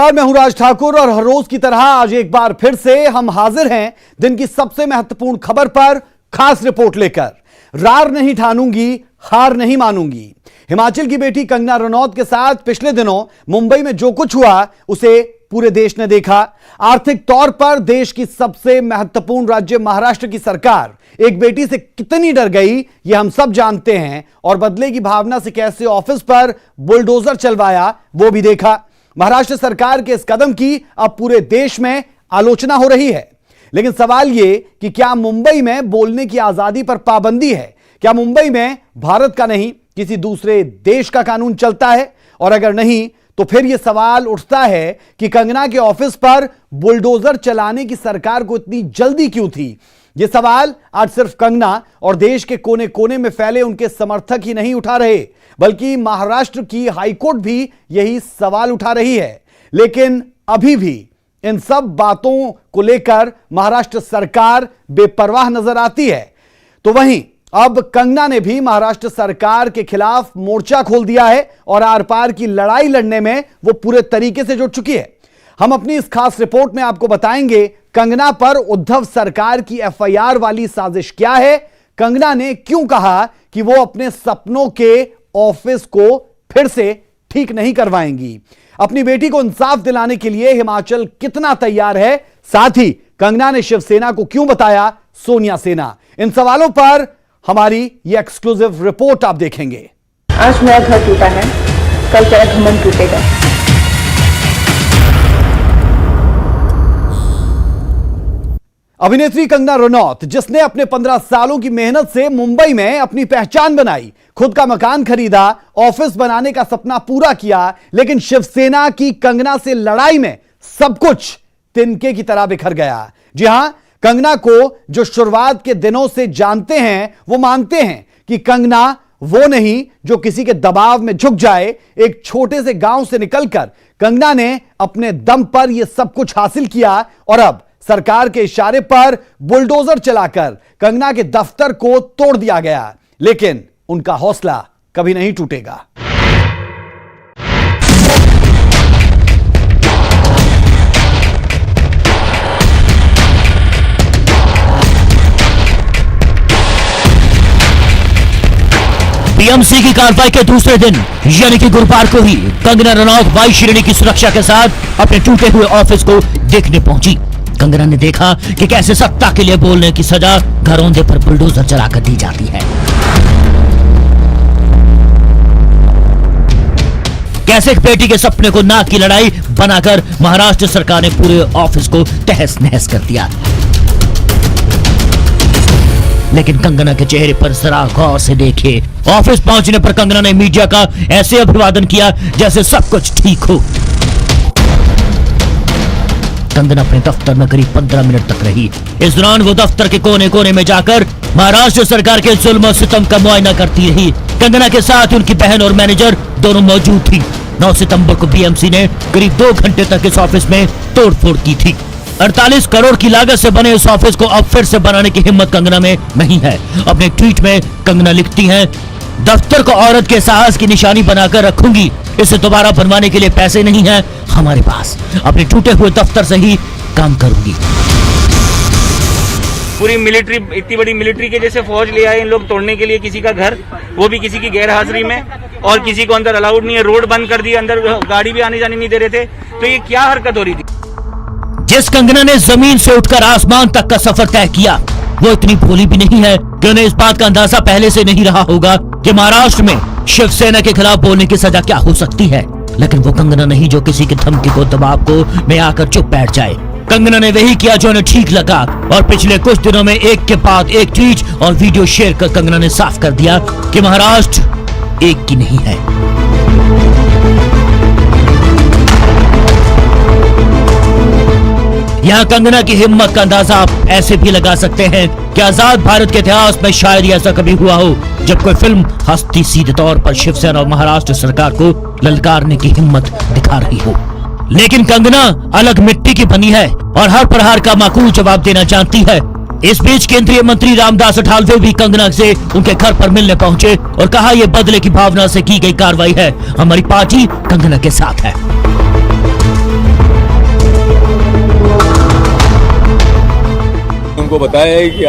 मैं हूं राज ठाकुर और हर रोज की तरह आज एक बार फिर से हम हाजिर हैं दिन की सबसे महत्वपूर्ण खबर पर खास रिपोर्ट लेकर। रार नहीं ठानूंगी, हार नहीं मानूंगी। हिमाचल की बेटी कंगना रनौत के साथ पिछले दिनों मुंबई में जो कुछ हुआ उसे पूरे देश ने देखा। आर्थिक तौर पर देश की सबसे महत्वपूर्ण राज्य महाराष्ट्र की सरकार एक बेटी से कितनी डर गई ये हम सब जानते हैं, और बदले की भावना से कैसे ऑफिस पर बुलडोजर चलवाया वो भी देखा। महाराष्ट्र सरकार के इस कदम की अब पूरे देश में आलोचना हो रही है, लेकिन सवाल यह कि क्या मुंबई में बोलने की आजादी पर पाबंदी है? क्या मुंबई में भारत का नहीं किसी दूसरे देश का कानून चलता है? और अगर नहीं तो फिर यह सवाल उठता है कि कंगना के ऑफिस पर बुलडोजर चलाने की सरकार को इतनी जल्दी क्यों थी? यह सवाल आज सिर्फ कंगना और देश के कोने कोने में फैले उनके समर्थक ही नहीं उठा रहे, बल्कि महाराष्ट्र की हाईकोर्ट भी यही सवाल उठा रही है। लेकिन अभी भी इन सब बातों को लेकर महाराष्ट्र सरकार बेपरवाह नजर आती है। तो वहीं अब कंगना ने भी महाराष्ट्र सरकार के खिलाफ मोर्चा खोल दिया है और आर पार की लड़ाई लड़ने में वो पूरे तरीके से जुट चुकी है। हम अपनी इस खास रिपोर्ट में आपको बताएंगे कंगना पर उद्धव सरकार की एफआईआर वाली साजिश क्या है, कंगना ने क्यों कहा कि वो अपने सपनों के ऑफिस को फिर से ठीक नहीं करवाएंगी, अपनी बेटी को इंसाफ दिलाने के लिए हिमाचल कितना तैयार है, साथ ही कंगना ने शिवसेना को क्यों बताया सोनिया सेना। इन सवालों पर हमारी ये एक्सक्लूसिव रिपोर्ट आप देखेंगे। आज मेरा घर टूटा है, कल तेरा घमंड टूटेगा। अभिनेत्री कंगना रनौत, जिसने अपने 15 सालों की मेहनत से मुंबई में अपनी पहचान बनाई, खुद का मकान खरीदा, ऑफिस बनाने का सपना पूरा किया, लेकिन शिवसेना की कंगना से लड़ाई में सब कुछ तिनके की तरह बिखर गया। जी हां, कंगना को जो शुरुआत के दिनों से जानते हैं वो मानते हैं कि कंगना वो नहीं जो किसी के दबाव में झुक जाए। एक छोटे से गांव से निकलकर कंगना ने अपने दम पर यह सब कुछ हासिल किया और अब सरकार के इशारे पर बुलडोजर चलाकर कंगना के दफ्तर को तोड़ दिया गया, लेकिन उनका हौसला कभी नहीं टूटेगा। बीएमसी की कार्रवाई के दूसरे दिन यानी कि गुरुवार को ही कंगना रनौत 22 श्रेणी की सुरक्षा के साथ अपने टूटे हुए ऑफिस को देखने पहुंची। कंगना ने देखा कि कैसे सत्ता के लिए बोलने की सजा घरौंदे पर बुलडोजर चलाकर दी जाती है, कैसे एक बेटी के सपने को नाक की लड़ाई बनाकर महाराष्ट्र सरकार ने पूरे ऑफिस को तहस नहस कर दिया। लेकिन कंगना के चेहरे पर जरा गौर से देखे, ऑफिस पहुंचने पर कंगना ने मीडिया का ऐसे अभिवादन किया जैसे सब कुछ ठीक हो। कंगना अपने दफ्तर में करीब 15 मिनट तक रही। इस दौरान वो दफ्तर के कोने कोने में जाकर महाराष्ट्र सरकार के जुल्म और सितम का मुआयना करती रही। कंगना के साथ उनकी बहन और मैनेजर दोनों मौजूद थी। 9 सितंबर को बीएमसी ने करीब 2 घंटे तक इस ऑफिस में तोड़फोड़ की थी। 48 करोड़ की लागत से बने इस ऑफिस को अब फिर से बनाने की हिम्मत कंगना में नहीं है। अपने ट्वीट में कंगना लिखती हैं, दफ्तर को औरत के साहस की निशानी बनाकर रखूंगी। इसे दोबारा बनवाने के लिए पैसे नहीं हैं हमारे पास। अपने टूटे हुए दफ्तर से ही काम करूंगी। पूरी मिलिट्री, इतनी बड़ी मिलिट्री के जैसे फौज ले आए इन लोग तोड़ने के लिए किसी का घर, वो भी किसी की गैर हाजिरी में, और किसी को अंदर अलाउड नहीं है। रोड बंद कर दी, अंदर गाड़ी भी आने जाने नहीं दे रहे थे। तो ये क्या हरकत हो रही थी? जिस कंगना ने जमीन से उठकर आसमान तक का सफर तय किया, वो इतनी भोली भी नहीं है कि उन्हें इस बात का अंदाजा पहले से नहीं रहा होगा कि महाराष्ट्र में शिवसेना के खिलाफ बोलने की सजा क्या हो सकती है। लेकिन वो कंगना नहीं जो किसी की धमकी को, दबाव को में आकर चुप बैठ जाए। कंगना ने वही किया जो उन्हें ठीक लगा, और पिछले कुछ दिनों में एक के बाद एक ट्वीट और वीडियो शेयर कर कंगना ने साफ कर दिया कि महाराष्ट्र एक की नहीं है। यहाँ कंगना की हिम्मत का अंदाजा आप ऐसे भी लगा सकते हैं कि आजाद भारत के इतिहास में शायद ऐसा कभी हुआ हो जब कोई फिल्म हस्ती सीधे तौर पर शिवसेना और महाराष्ट्र सरकार को ललकारने की हिम्मत दिखा रही हो। लेकिन कंगना अलग मिट्टी की बनी है और हर प्रहार का माकूल जवाब देना जानती है। इस बीच केंद्रीय मंत्री रामदास अठावले भी कंगना से उनके घर पर मिलने पहुंचे और कहा यह बदले की भावना से की गई कार्रवाई है, हमारी पार्टी कंगना के साथ है। उनको बताया है कि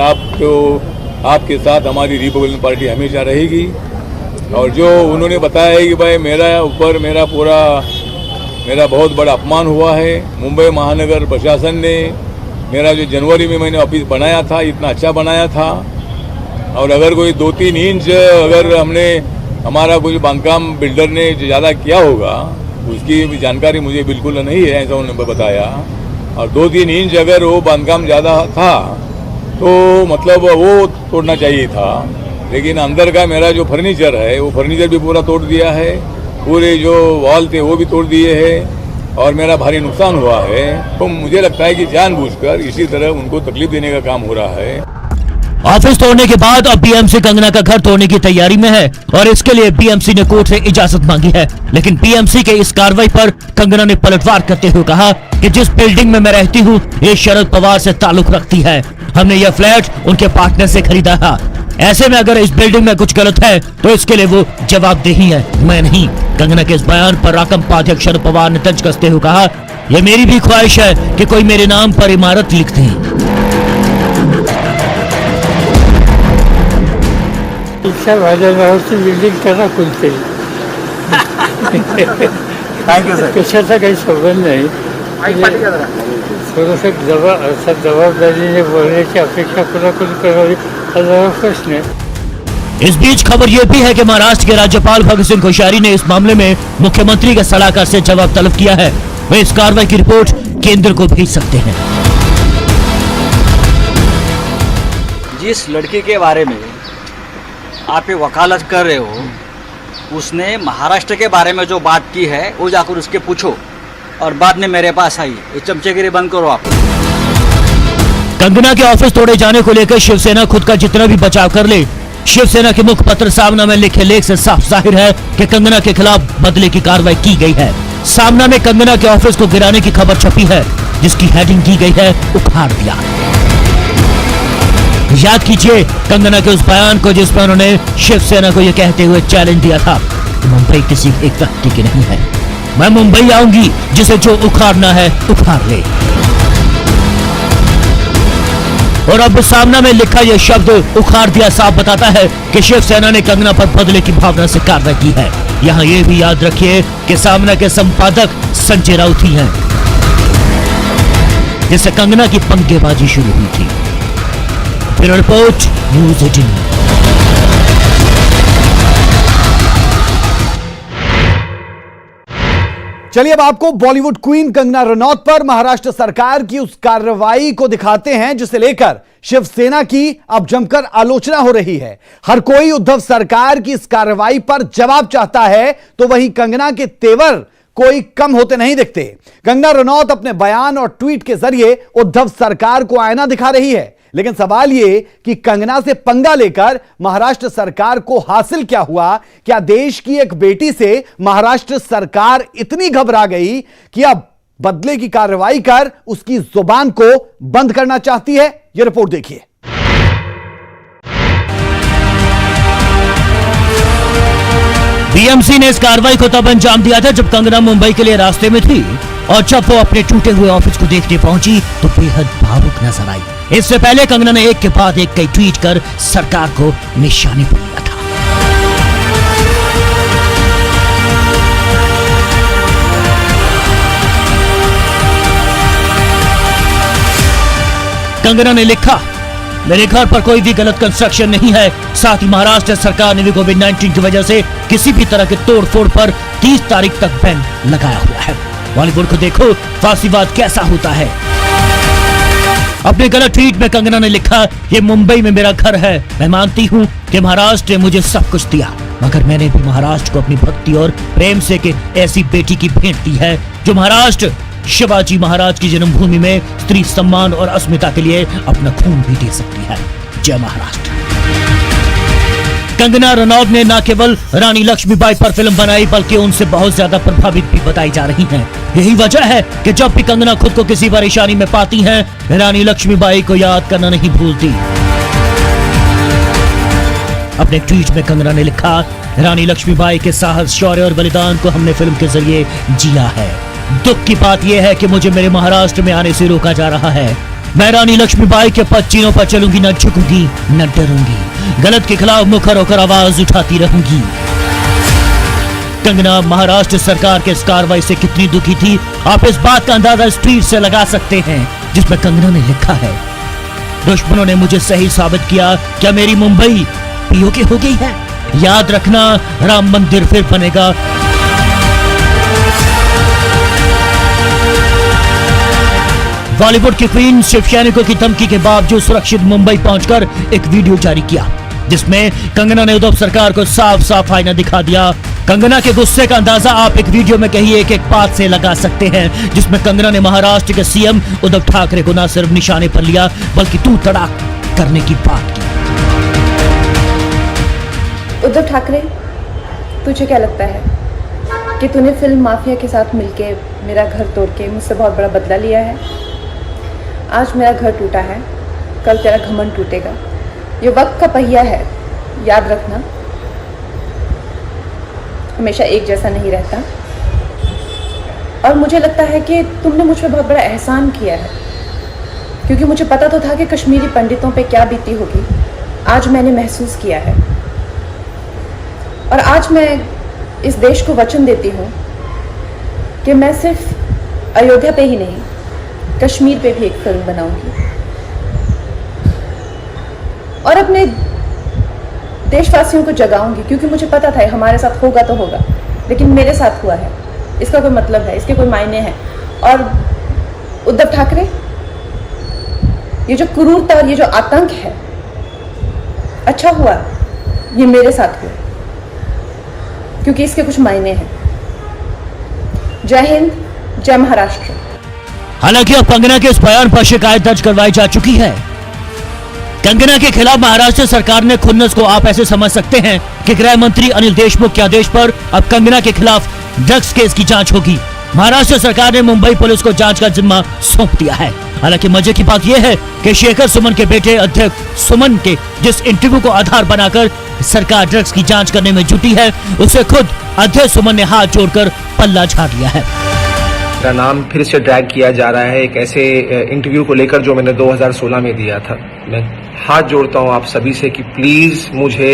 आपके साथ हमारी रिपब्लिकन पार्टी हमेशा रहेगी। और जो उन्होंने बताया है कि भाई मेरा बहुत बड़ा अपमान हुआ है। मुंबई महानगर प्रशासन ने मेरा जो जनवरी में मैंने ऑफिस बनाया था, इतना अच्छा बनाया था, और अगर कोई 2-3 इंच अगर हमारा कोई बांधकाम बिल्डर ने ज़्यादा किया होगा, उसकी जानकारी मुझे बिल्कुल नहीं है, ऐसा उन्होंने बताया। और 2-3 इंच अगर वो बांधकाम ज़्यादा था तो मतलब वो तोड़ना चाहिए था। लेकिन अंदर का मेरा जो फर्नीचर है वो फर्नीचर भी पूरा तोड़ दिया है, पूरे जो वॉल थे वो भी तोड़ दिए हैं, और मेरा भारी नुकसान हुआ है। तो मुझे लगता है कि जानबूझकर इसी तरह उनको तकलीफ देने का काम हो रहा है। ऑफिस तोड़ने के बाद अब बीएमसी कंगना का घर तोड़ने की तैयारी में है और इसके लिए बीएमसी ने कोर्ट से इजाजत मांगी है। लेकिन बीएमसी के इस कार्रवाई पर कंगना ने पलटवार करते हुए कहा कि जिस बिल्डिंग में मैं रहती हूँ ये शरद पवार से ताल्लुक रखती है। हमने यह फ्लैट उनके पार्टनर से खरीदा है। ऐसे में अगर इस बिल्डिंग में कुछ गलत है तो इसके लिए वो जवाबदेही है, मैं नहीं। कंगना के इस बयान पर राकंपा अध्यक्ष शरद पवार ने तंज कसते हुए कहा, यह मेरी भी ख्वाहिश है कि कोई मेरे नाम पर इमारत लिख दे। इच्छा भाजपची बिल्डिंग करा कोणतरी थँक्यू सर. कशाचा काही संबंध नाही. थोडंसं जबाबदारीने बोलण्याची अपेक्षा कोणाकडून करावी हा जरा प्रश्न आहे. इस बीच खबर यह भी है कि महाराष्ट्र के राज्यपाल भगत सिंह कोश्यारी ने इस मामले में मुख्यमंत्री के सलाहकार से जवाब तलब किया है। वे इस कार्रवाई की रिपोर्ट केंद्र को भेज सकते हैं। जिस लड़की के बारे में आप ये वकालत कर रहे हो उसने महाराष्ट्र के बारे में जो बात की है वो जाकर उसके पूछो और बाद में मेरे पास आई। ये चमचेगिरी बंद करो आप। कंगना के ऑफिस तोड़े जाने को लेकर शिवसेना खुद का जितना भी बचाव कर ले, शिवसेना के मुखपत्र सामना में लिखे लेख से साफ जाहिर है कि कंगना के खिलाफ बदले की कार्रवाई की गई है। सामना में कंगना के ऑफिस को गिराने की खबर छपी है जिसकी हेडिंग दी गई है उखाड़ दिया। याद कीजिए कंगना के उस बयान को जिसमें उन्होंने शिवसेना को यह कहते हुए चैलेंज दिया था, मुंबई किसी एक व्यक्ति की नहीं है, मैं मुंबई आऊंगी, जिसे जो उखाड़ना है उखाड़ ले। और अब सामना में लिखा यह शब्द उखाड़ दिया साफ बताता है कि शिवसेना ने कंगना पर बदले की भावना से कार्रवाई की है। यहाँ यह भी याद रखिए कि सामना के संपादक संजय राउत ही हैं, जिससे कंगना की पंगेबाजी शुरू हुई थी। Bureau report, news 18। चलिए अब आपको बॉलीवुड क्वीन कंगना रनौत पर महाराष्ट्र सरकार की उस कार्रवाई को दिखाते हैं जिसे लेकर शिवसेना की अब जमकर आलोचना हो रही है। हर कोई उद्धव सरकार की इस कार्रवाई पर जवाब चाहता है, तो वहीं कंगना के तेवर कोई कम होते नहीं दिखते। कंगना रनौत अपने बयान और ट्वीट के जरिए उद्धव सरकार को आईना दिखा रही है। लेकिन सवाल यह कि कंगना से पंगा लेकर महाराष्ट्र सरकार को हासिल क्या हुआ? क्या देश की एक बेटी से महाराष्ट्र सरकार इतनी घबरा गई कि अब बदले की कार्रवाई कर उसकी जुबान को बंद करना चाहती है? यह रिपोर्ट देखिए। बीएमसी ने इस कार्रवाई को तब अंजाम दिया था जब कंगना मुंबई के लिए रास्ते में थी और जब वो अपने टूटे हुए ऑफिस को देखने पहुंची तो बेहद भावुक नजर आई। इससे पहले कंगना ने एक के बाद एक कई ट्वीट कर सरकार को निशाने पर लिया था। कंगना ने लिखा, मेरे घर पर कोई भी गलत कंस्ट्रक्शन नहीं है। साथ ही महाराष्ट्र सरकार ने भी कोविड-19 की वजह से किसी भी तरह के तोड़फोड़ पर 30 तारीख तक बैन लगाया हुआ है। बॉलीवुड को देखो फांसीवाद कैसा होता है। अपने गलत ट्वीट में कंगना ने लिखा, ये मुंबई में मेरा घर है। मैं मानती हूँ कि महाराष्ट्र ने मुझे सब कुछ दिया, मगर मैंने भी महाराष्ट्र को अपनी भक्ति और प्रेम से के ऐसी बेटी की भेंट दी है जो महाराष्ट्र शिवाजी महाराज की जन्मभूमि में स्त्री सम्मान और अस्मिता के लिए अपना खून भी दे सकती है। जय महाराष्ट्र। कंगना रनौत ने न केवल रानी लक्ष्मीबाई पर फिल्म बनाई बल्कि उनसे बहुत ज्यादा प्रभावित भी बताई जा रही हैं। यही वजह है कि जब भी कंगना खुद को किसी परेशानी में पाती हैं, रानी लक्ष्मीबाई को याद करना नहीं भूलती। अपने ट्वीट में कंगना ने लिखा, रानी लक्ष्मीबाई के साहस, शौर्य और बलिदान को हमने फिल्म के जरिए जिया है। दुख की बात यह है कि मुझे मेरे महाराष्ट्र में आने से रोका जा रहा है। मैं रानी लक्ष्मीबाई के पच्चीनों पर चलूंगी, न झुकूंगी न डरूंगी, गलत के खिलाफ मुखर होकर आवाज उठाती रहूंगी। कंगना महाराष्ट्र सरकार के इस कार्रवाई से कितनी दुखी थी, आप इस बात का अंदाजा इस ट्वीट से लगा सकते हैं जिसमें कंगना ने लिखा है, दुश्मनों ने मुझे सही साबित किया, क्या मेरी मुंबई पीओके हो गई है? याद रखना, राम मंदिर फिर बनेगा। बॉलीवुड की क्वीन शिव सैनिकों की धमकी के बावजूद सुरक्षित मुंबई पहुंचकर एक वीडियो जारी किया जिसमें कंगना ने उद्धव सरकार को साफ साफ आईना दिखा दिया। कंगना के गुस्से का अंदाजा आप एक वीडियो में कहीं एक एक बात से लगा सकते हैं जिसमें कंगना ने महाराष्ट्र के सीएम उद्धव ठाकरे को न सिर्फ निशाने पर लिया बल्कि तू तड़ाक करने की बात की। उद्धव ठाकरे, तुझे क्या लगता है कि तूने फिल्म माफिया के साथ मिलके मेरा घर तोड़ के मुझसे बहुत बड़ा बदला लिया है? आज मेरा घर टूटा है, कल तेरा घमंड टूटेगा। ये वक्त का पहिया है, याद रखना, हमेशा एक जैसा नहीं रहता। और मुझे लगता है कि तुमने मुझ पर बहुत बड़ा एहसान किया है, क्योंकि मुझे पता तो था कि कश्मीरी पंडितों पे क्या बीती होगी। आज मैंने महसूस किया है और आज मैं इस देश को वचन देती हूँ कि मैं सिर्फ अयोध्या पे ही नहीं, कश्मीर पे भी एक फिल्म बनाऊंगी और अपने देशवासियों को जगाऊंगी, क्योंकि मुझे पता था हमारे साथ होगा तो होगा, लेकिन मेरे साथ हुआ है, इसका कोई मतलब है, इसके कोई मायने हैं। और उद्धव ठाकरे, ये जो क्रूरता और ये जो आतंक है, अच्छा हुआ ये मेरे साथ हुआ, क्योंकि इसके कुछ मायने हैं। जय हिंद, जय महाराष्ट्र। हालांकि अब कंगना के इस बयान पर शिकायत दर्ज करवाई जा चुकी है। कंगना के खिलाफ महाराष्ट्र सरकार ने खुन्नस को आप ऐसे समझ सकते हैं कि गृह मंत्री अनिल देशमुख के आदेश पर अब कंगना के खिलाफ ड्रग्स केस की जांच होगी। महाराष्ट्र सरकार ने मुंबई पुलिस को जांच का जिम्मा सौंप दिया है। हालांकि मजे की बात यह है कि शेखर सुमन के बेटे अध्यक्ष सुमन के जिस इंटरव्यू को आधार बनाकर सरकार ड्रग्स की जांच करने में जुटी है, उसे खुद अध्यक्ष सुमन ने हाथ जोड़कर पल्ला झाड़ लिया है। मेरा नाम फिर से ड्रैग किया जा रहा है एक ऐसे इंटरव्यू को लेकर जो मैंने 2016 में दिया था। मैं हाथ जोड़ता हूं आप सभी से कि प्लीज मुझे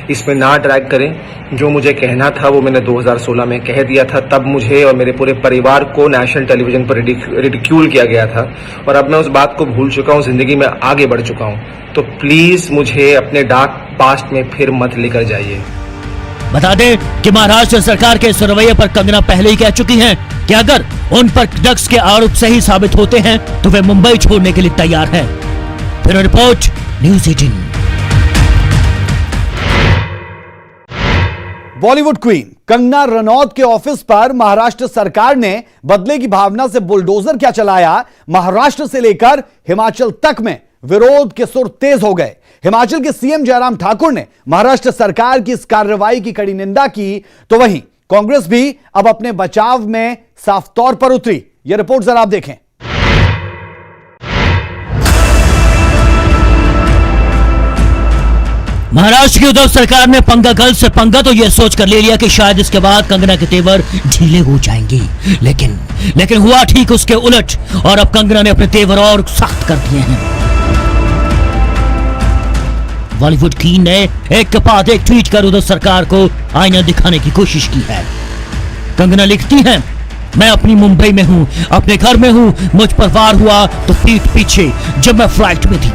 इसमें ना ड्रैग करें। जो मुझे कहना था वो मैंने 2016 में कह दिया था। तब मुझे और मेरे पूरे परिवार को नेशनल टेलीविजन पर रिडिक्यूल किया गया था और अब मैं उस बात को भूल चुका हूं, जिंदगी में आगे बढ़ चुका हूं। तो प्लीज मुझे अपने डार्क पास्ट में फिर मत लेकर जाइए। बता दें कि महाराष्ट्र सरकार के इस रवैये पर कंगना पहले ही कह चुकी हैं कि अगर उन पर ड्रग्स के आरोप सही साबित होते हैं तो वे मुंबई छोड़ने के लिए तैयार हैं। Bureau report, news 18। Bollywood queen Kangana Ranaut के ऑफिस पर महाराष्ट्र सरकार ने बदले की भावना से बुलडोजर क्या चलाया, महाराष्ट्र से लेकर हिमाचल तक में विरोध के सुर तेज हो गए। हिमाचल के सीएम जयराम ठाकुर ने महाराष्ट्र सरकार की इस कार्रवाई की कड़ी निंदा की, तो वहीं कांग्रेस भी अब अपने बचाव में साफ तौर पर उतरी। यह रिपोर्ट जरा आप देखें। महाराष्ट्र की उद्धव सरकार ने पंगा गर्ल से पंगा तो यह सोच कर ले लिया कि शायद इसके बाद कंगना के तेवर ढीले हो जाएंगे, लेकिन हुआ ठीक उसके उलट और अब कंगना ने अपने तेवर और सख्त कर दिए हैं। बॉलीवुड क्वीन ने एक के बाद एक ट्वीट कर उद्धव सरकार को आईना दिखाने की कोशिश की है। कंगना लिखती है, मैं अपनी मुंबई में हूं, अपने घर में हूं, मुझ पर वार हुआ तो पीठ पीछे जब मैं फ्लाइट में थी।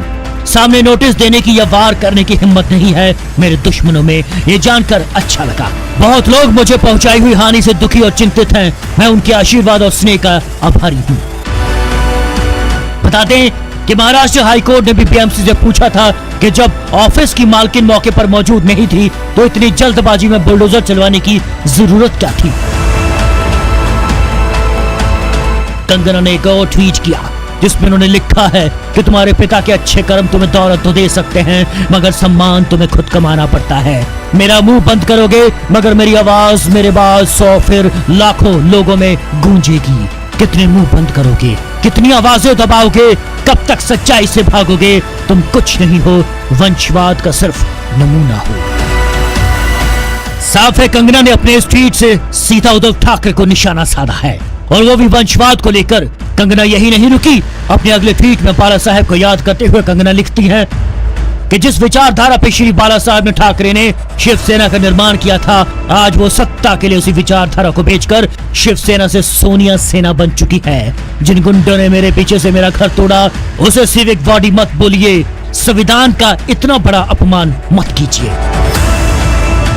सामने नोटिस देने की या वार करने की हिम्मत नहीं है मेरे दुश्मनों में, ये जानकर अच्छा लगा। बहुत लोग मुझे पहुंचाई हुई हानि से दुखी और चिंतित हैं, मैं उनके आशीर्वाद और स्नेह का आभारी हूं। बता दें कि महाराष्ट्र हाईकोर्ट ने भी बीएमसी से पूछा था कि जब ऑफिस की मालकिन मौके पर मौजूद नहीं थी तो इतनी जल्दबाजी में बुलडोजर चलवाने की जरूरत क्या थी। कंगना ने एक और ट्वीट किया जिसमें उन्होंने लिखा है कि तुम्हारे पिता के अच्छे कर्म तुम्हें दौलत तो दे सकते हैं मगर सम्मान तुम्हें खुद कमाना पड़ता है। मेरा मुंह बंद करोगे मगर मेरी आवाज मेरे बाद 100 फिर लाखों लोगों में गूंजेगी। कितने मुंह बंद करोगे, कितनी आवाजें दबाओगे, कब तक सच्चाई से भागोगे? तुम कुछ नहीं हो, वंशवाद का सिर्फ नमूना हो। साफ है कंगना ने अपने इस ट्वीट से सीधा उद्धव ठाकरे को निशाना साधा है और वो भी वंशवाद को लेकर। कंगना यही नहीं रुकी, अपने अगले ट्वीट में बाला साहब को याद करते हुए कंगना लिखती हैं कि जिस विचारधारा पे श्री बाला साहब ने ठाकरे ने शिवसेना का निर्माण किया था, आज वो सत्ता के लिए उसी विचारधारा को बेचकर शिवसेना से सोनिया सेना बन चुकी है। जिन गुंडों ने मेरे पीछे से मेरा घर तोड़ा, उसे सिविक बॉडी मत बोलिए, संविधान का इतना बड़ा अपमान मत कीजिए।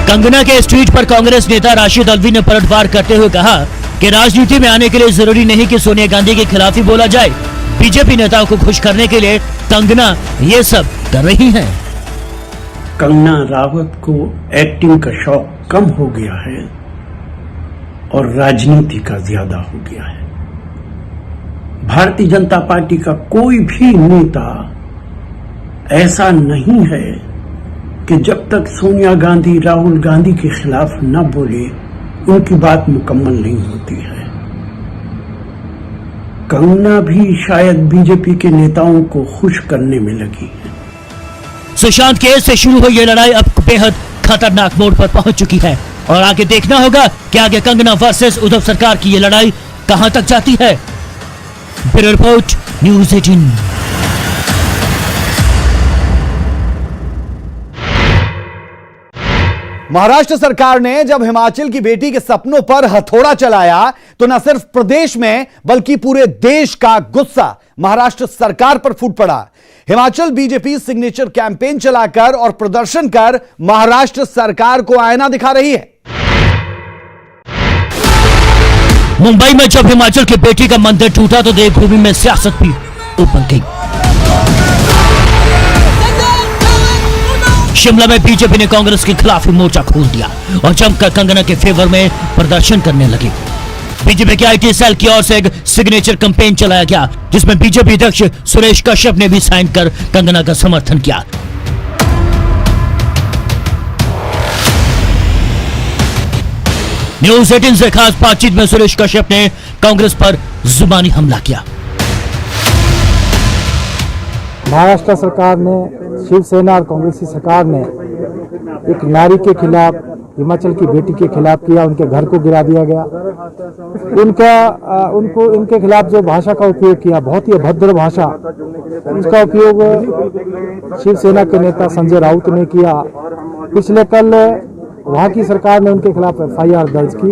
कंगना के इस ट्वीट पर कांग्रेस नेता राशिद अल्वी ने पलटवार करते हुए कहा कि राजनीति में आने के लिए जरूरी नहीं कि सोनिया गांधी के खिलाफ ही बोला जाए। बीजेपी नेताओं को खुश करने के लिए कंगना ये सब कर रही हैं। कंगना रावत को एक्टिंग का शौक कम हो गया है और राजनीति का ज्यादा हो गया है। भारतीय जनता पार्टी का कोई भी नेता ऐसा नहीं है कि जब तक सोनिया गांधी राहुल गांधी के खिलाफ न बोले उनकी बात मुकम्मल नहीं होती है। कंगना भी शायद बीजेपी के नेताओं को खुश करने में लगी है। सुशांत केस से शुरू हुई ये लड़ाई अब बेहद खतरनाक मोड़ पर पहुंच चुकी है और आगे देखना होगा कि आगे कंगना वर्सेस उद्धव सरकार की ये लड़ाई कहां तक जाती है। Bureau report, news 18। महाराष्ट्र सरकार ने जब हिमाचल की बेटी के सपनों पर हथौड़ा चलाया तो न सिर्फ प्रदेश में बल्कि पूरे देश का गुस्सा महाराष्ट्र सरकार पर फूट पड़ा। हिमाचल बीजेपी सिग्नेचर कैंपेन चलाकर और प्रदर्शन कर महाराष्ट्र सरकार को आईना दिखा रही है। मुंबई में जब हिमाचल की बेटी का मंदिर टूटा तो देवभूमि में सियासत भी उबल गई। शिमला में बीजेपी ने कांग्रेस के खिलाफ मोर्चा खोल दिया और जमकर कंगना के फेवर में प्रदर्शन करने लगे। बीजेपी के आईटी सेल की ओर से एक सिग्नेचर कैंपेन चलाया गया जिसमें बीजेपी अध्यक्ष सुरेश कश्यप ने भी साइन कर कंगना का समर्थन किया। न्यूज़ 18 से खास बातचीत में सुरेश कश्यप ने कांग्रेस पर जुबानी हमला किया। महाराष्ट्र सरकार ने, शिवसेना और कांग्रेस की सरकार ने एक नारी के खिलाफ, हिमाचल की बेटी के खिलाफ किया, उनके घर को गिरा दिया गया। इनके खिलाफ जो भाषा का उपयोग किया, बहुत ही अभद्र भाषा, उसका उपयोग शिवसेना के नेता संजय राउत ने किया। पिछले कल वहां की सरकार ने उनके खिलाफ FIR दर्ज की।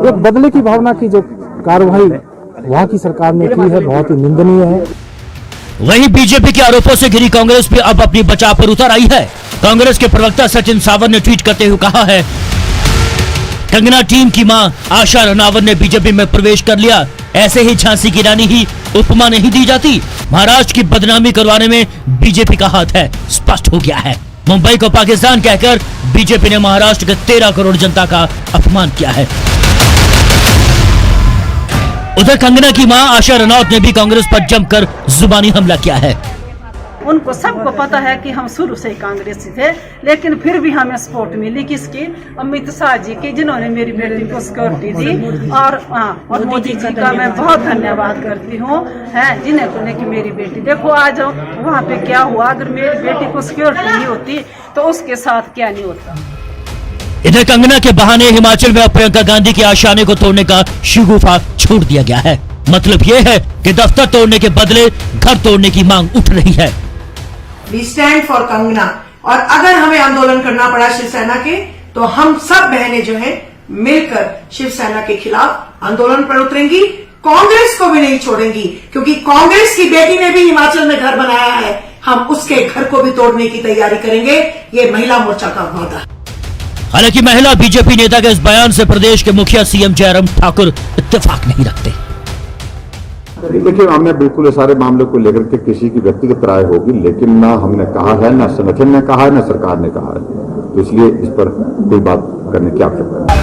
एक बदले की भावना की जो कार्रवाई वहां की सरकार ने की है, बहुत ही निंदनीय है। वहीं बीजेपी के आरोपों से घिरी कांग्रेस भी अब अपनी बचाव पर उतर आई है। कांग्रेस के प्रवक्ता सचिन सावंत ने ट्वीट करते हुए कहा है, कंगना टीम की मां आशा रनावत ने बीजेपी में प्रवेश कर लिया। ऐसे ही झांसी की रानी ही उपमा नहीं दी जाती। महाराष्ट्र की बदनामी करवाने में बीजेपी का हाथ है, स्पष्ट हो गया है। मुंबई को पाकिस्तान कहकर बीजेपी ने महाराष्ट्र के 13 करोड़ जनता का अपमान किया है। उधर कंगना की मां आशा रनौत ने भी कांग्रेस पर जमकर जुबानी हमला किया है। उनको सबको पता है कि हम शुरू से कांग्रेसी थे, लेकिन फिर भी हमें सपोर्ट मिली किसकी? अमित शाह जी की, जिन्होंने मेरी बेटी को सिक्योरिटी दी। और मोदी जी का मैं बहुत धन्यवाद करती हूँ, जिन्हें कि मेरी बेटी देखो आज वहाँ पे क्या हुआ। अगर मेरी बेटी को सिक्योरिटी नहीं होती तो उसके साथ क्या नहीं होता। इधर कंगना के बहाने हिमाचल में प्रियंका गांधी के आशाने को तोड़ने का शिगुफा छोड़ दिया गया है। मतलब ये है कि दफ्तर तोड़ने के बदले घर तोड़ने की मांग उठ रही है। वी स्टैंड फॉर कंगना, और अगर हमें आंदोलन करना पड़ा शिवसेना के तो हम सब बहनें जो हैं मिलकर शिवसेना के खिलाफ आंदोलन पर उतरेंगी। कांग्रेस को भी नहीं छोड़ेंगी, क्योंकि कांग्रेस की बेटी ने भी हिमाचल में घर बनाया है। हम उसके घर को भी तोड़ने की तैयारी करेंगे। ये महिला मोर्चा का वादा है। हालांकि महिला बीजेपी नेता के इस बयान से प्रदेश के मुखिया सीएम जयराम ठाकुर इत्तेफाक नहीं रखते। देखिए, हमने बिल्कुल सारे मामले को लेकर के किसी की व्यक्तिगत राय होगी, लेकिन ना हमने कहा है, ना संगठन ने कहा है, ना सरकार ने कहा है, तो इसलिए इस पर कोई बात करने की आवश्यकता है।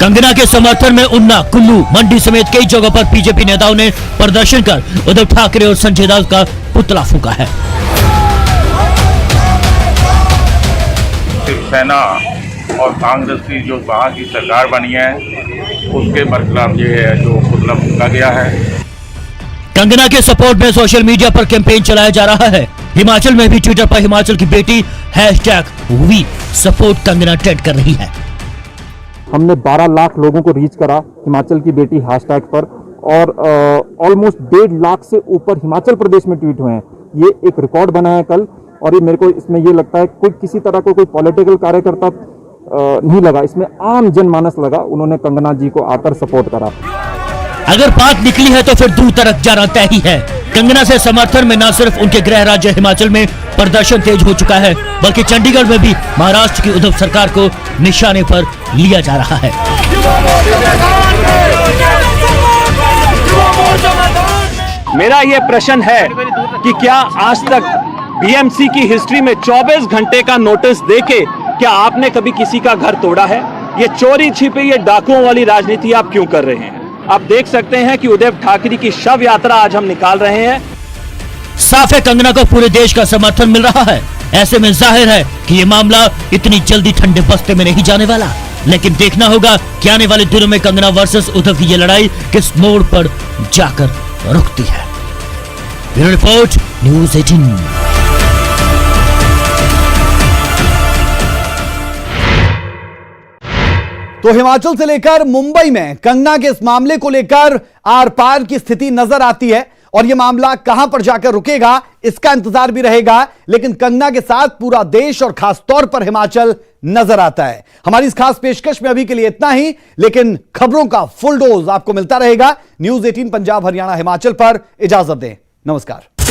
कंगना के समर्थन में उन्ना, कुल्लू, मंडी समेत कई जगहों पर बीजेपी नेताओं ने प्रदर्शन कर उद्धव ठाकरे और संजय राउत का पुतला फूंका है। शिवसेना और कांग्रेस की जो वहाँ की सरकार बनी है उसके बरखिलाफ ये है जो पुतला फूंका गया है। कंगना के सपोर्ट में सोशल मीडिया पर कैंपेन चलाया जा रहा है। हिमाचल में भी ट्विटर पर हिमाचल की बेटी #वी सपोर्ट कंगना ट्रेंड कर रही है। हमने 12 लाख लोगों को रीच करा हिमाचल की बेटी हैशटैग पर, और ऑलमोस्ट 1.5 लाख से ऊपर हिमाचल प्रदेश में ट्वीट हुए हैं। ये एक रिकॉर्ड बना है कल, और ये मेरे को इसमें ये लगता है कोई किसी तरह को कोई पॉलिटिकल कार्यकर्ता नहीं लगा, इसमें आम जनमानस लगा। उन्होंने कंगना जी को आकर सपोर्ट करा। अगर बात निकली है तो फिर दूर तक जाना तय ही है। कंगना से समर्थन में न सिर्फ उनके गृह राज्य हिमाचल में प्रदर्शन तेज हो चुका है, बल्कि चंडीगढ़ में भी महाराष्ट्र की उद्धव सरकार को निशाने पर लिया जा रहा है। मेरा ये प्रश्न है कि क्या आज तक बीएमसी की हिस्ट्री में 24 घंटे का नोटिस देके क्या आपने कभी किसी का घर तोड़ा है? ये चोरी छिपे, ये डाकुओं वाली राजनीति आप क्यों कर रहे हैं? आप देख सकते हैं कि उद्धव ठाकरे की शव यात्रा आज हम निकाल रहे हैं। साफ है कंगना को पूरे देश का समर्थन मिल रहा है। ऐसे में जाहिर है कि ये मामला इतनी जल्दी ठंडे बस्ते में नहीं जाने वाला। लेकिन देखना होगा कि आने वाले दिनों में कंगना वर्सेस उद्धव की ये लड़ाई किस मोड़ पर जाकर रुकती है। Bureau report, news 18। तो हिमाचल से लेकर मुंबई में कंगना के इस मामले को लेकर आर पार की स्थिति नजर आती है, और यह मामला कहां पर जाकर रुकेगा इसका इंतजार भी रहेगा। लेकिन कंगना के साथ पूरा देश और खास तौर पर हिमाचल नजर आता है। हमारी इस खास पेशकश में अभी के लिए इतना ही, लेकिन खबरों का फुल डोज आपको मिलता रहेगा न्यूज़ 18 पंजाब हरियाणा हिमाचल पर। इजाजत दें, नमस्कार।